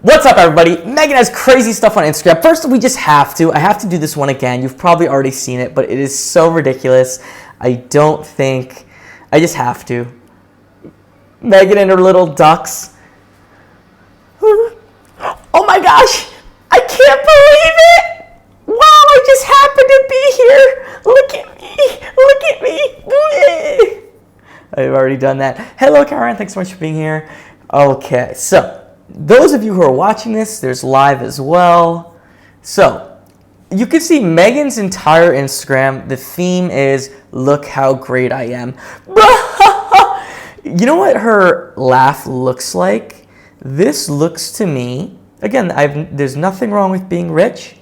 What's up, everybody? Meghan has crazy stuff on Instagram. First, I have to do this one again. You've probably already seen it, but it is so ridiculous. I just have to. Meghan and her little ducks. Oh my gosh! I can't believe it! Wow, I just happened to be here. Look at me. I've already done that. Hello, Karen. Thanks so much for being here. Okay, so those of you who are watching this, there's live as well. So you can see Meghan's entire Instagram. The theme is, look how great I am. You know what her laugh looks like? This looks to me, again, there's nothing wrong with being rich.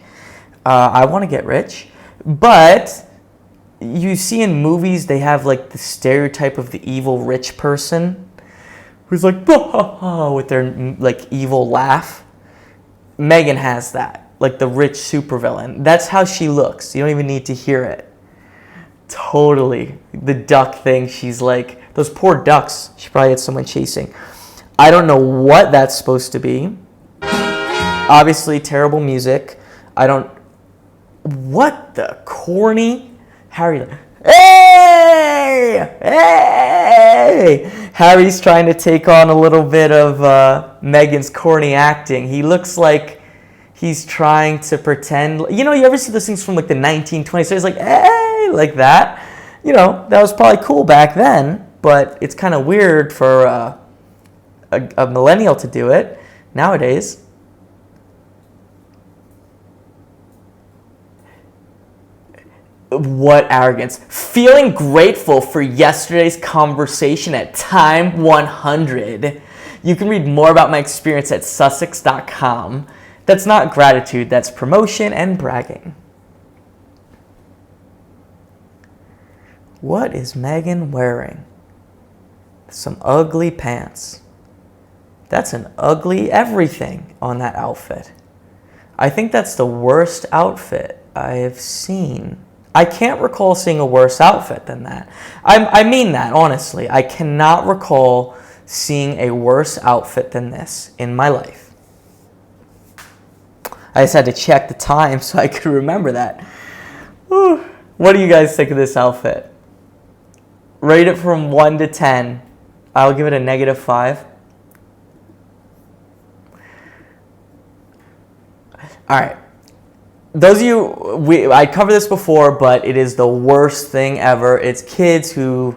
I want to get rich. But you see in movies, they have like the stereotype of the evil rich person who's like, with their like evil laugh. Meghan has that, like the rich supervillain. That's how she looks. You don't even need to hear it. Totally. The duck thing, she's like, those poor ducks, she probably had someone chasing. I don't know what that's supposed to be. Obviously, terrible music. What the corny? Harry, hey! Harry's trying to take on a little bit of Meghan's corny acting. He looks like he's trying to pretend. You know, you ever see those things from like the 1920s? So he's like, hey, like that. You know, that was probably cool back then, but it's kind of weird for a millennial to do it nowadays. What arrogance. Feeling grateful for yesterday's conversation at time 100. You can read more about my experience at sussex.com. That's not gratitude, that's promotion and bragging. What is Meghan wearing? Some ugly pants. That's an ugly everything on that outfit. I think that's the worst outfit I have seen. I can't recall seeing a worse outfit than that. I mean that, honestly. I cannot recall seeing a worse outfit than this in my life. I just had to check the time so I could remember that. Whew. What do you guys think of this outfit? Rate it from 1 to 10. I'll give it a -5. All right. Those of you, I covered this before, but it is the worst thing ever. It's kids who,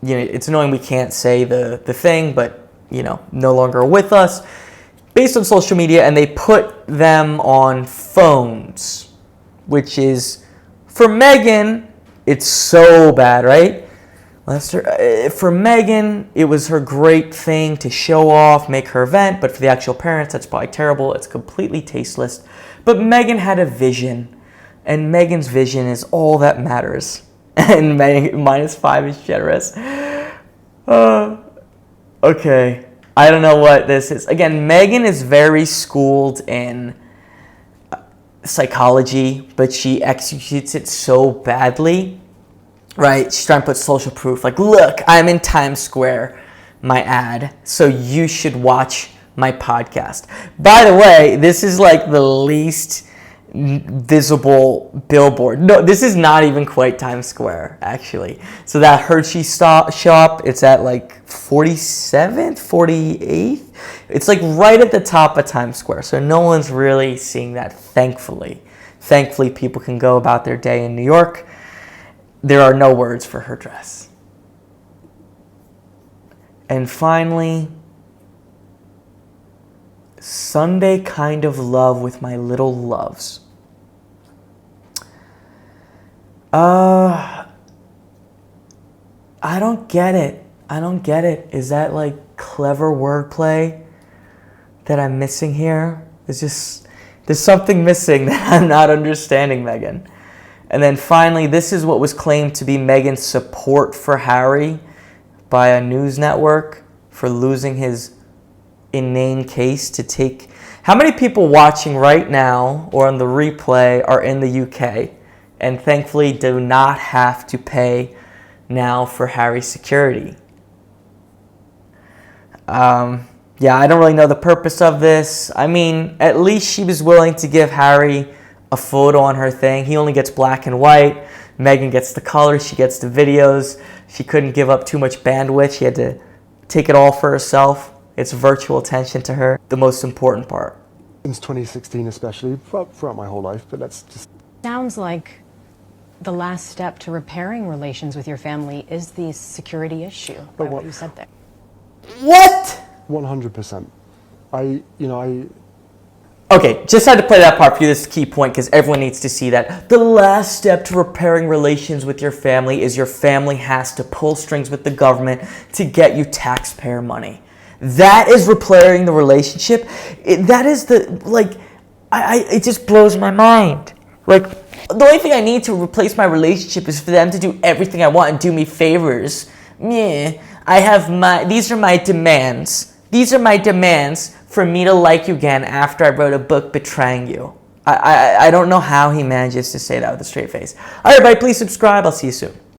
you know, it's annoying we can't say the thing, but, you know, no longer with us, based on social media, and they put them on phones, which is, for Meghan, it's so bad, right? For Meghan, it was her great thing to show off, make her event, but for the actual parents, that's probably terrible. It's completely tasteless. But Meghan had a vision, and Meghan's vision is all that matters. And -5 is generous. Okay, I don't know what this is. Again, Meghan is very schooled in psychology, but she executes it so badly. Right, she's trying to put social proof. Like, look, I'm in Times Square, my ad, so you should watch my podcast. By the way, this is like the least visible billboard. No, this is not even quite Times Square, actually. So that Hershey shop, it's at like 47th, 48th. It's like right at the top of Times Square, so no one's really seeing that, thankfully. Thankfully, people can go about their day in New York. There are no words for her dress. And finally, Sunday kind of love with my little loves. I don't get it. Is that like clever wordplay that I'm missing here? There's something missing that I'm not understanding, Meghan. And then finally, this is what was claimed to be Meghan's support for Harry by a news network for losing his inane case to take. How many people watching right now or on the replay are in the UK and thankfully do not have to pay now for Harry's security? Yeah, I don't really know the purpose of this. I mean, at least she was willing to give Harry a photo on her thing. He only gets black and white. Meghan gets the color. She gets the videos. She couldn't give up too much bandwidth. She had to take it all for herself. It's virtual attention to her, the most important part. Since 2016 especially, throughout my whole life, but that's just... Sounds like the last step to repairing relations with your family is the security issue, by what you said there. What? 100%. Okay, just had to play that part for you. This is the key point because everyone needs to see that. The last step to repairing relations with your family is your family has to pull strings with the government to get you taxpayer money. That is repairing the relationship. That is it just blows my mind. Like, the only thing I need to replace my relationship is for them to do everything I want and do me favors. Yeah, these are my demands. These are my demands for me to like you again after I wrote a book betraying you. I don't know how he manages to say that with a straight face. All right, everybody, please subscribe. I'll see you soon.